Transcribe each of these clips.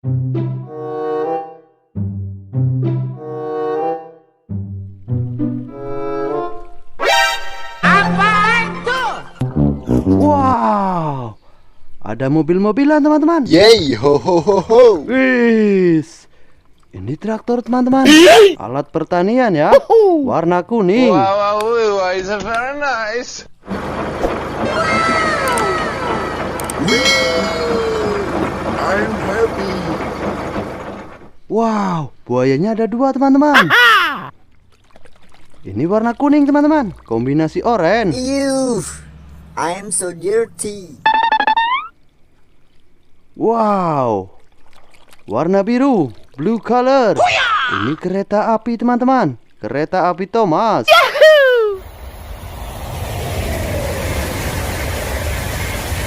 Wow, ada mobil-mobilan teman-teman. Yeay, ho ho ho ho. Wis, ini traktor teman-teman. Alat pertanian ya, warna kuning. Wow, it's very nice. I'm happy. Wow, buayanya ada 2 teman-teman. Ini warna kuning teman-teman, kombinasi oranye. Ew, I am so dirty. Wow, warna biru, blue color. Ini kereta api teman-teman, kereta api Thomas.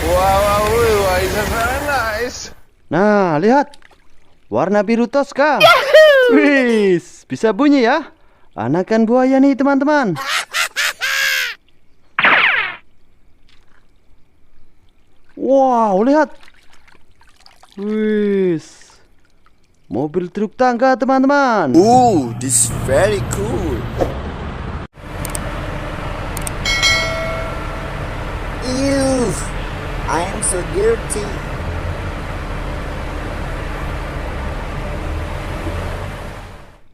Wow, it's very nice. Nah, lihat, warna biru Tosca. Wis, bisa bunyi ya. Anakan buaya nih teman-teman. Wow, lihat. Wis, mobil truk tangga teman-teman. Ooh, this is very cool. Ew, I am so dirty.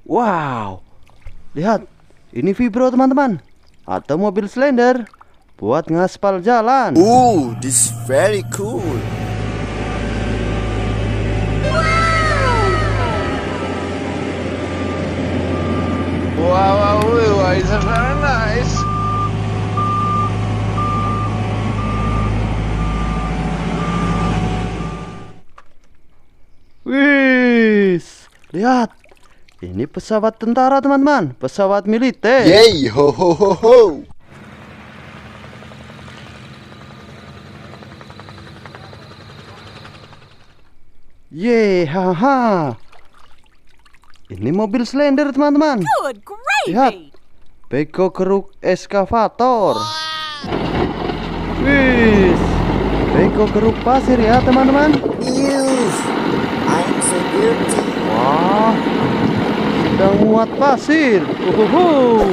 Wow, lihat, ini vibro teman-teman, atau mobil Slender buat ngaspal jalan. Ooh, this is very cool. Wow, it's very nice. Wis, lihat, ini pesawat tentara teman-teman, pesawat militer. Yeay, ho ho ho ho. Ye, haha. Ini mobil Slender teman-teman. Good Lihat, gravy! Beko Keruk Excavator. Wis, Beko Keruk Pasir ya teman-teman. Ew, I am so dirty. Wah, sedang muat pasir. Uhuhu.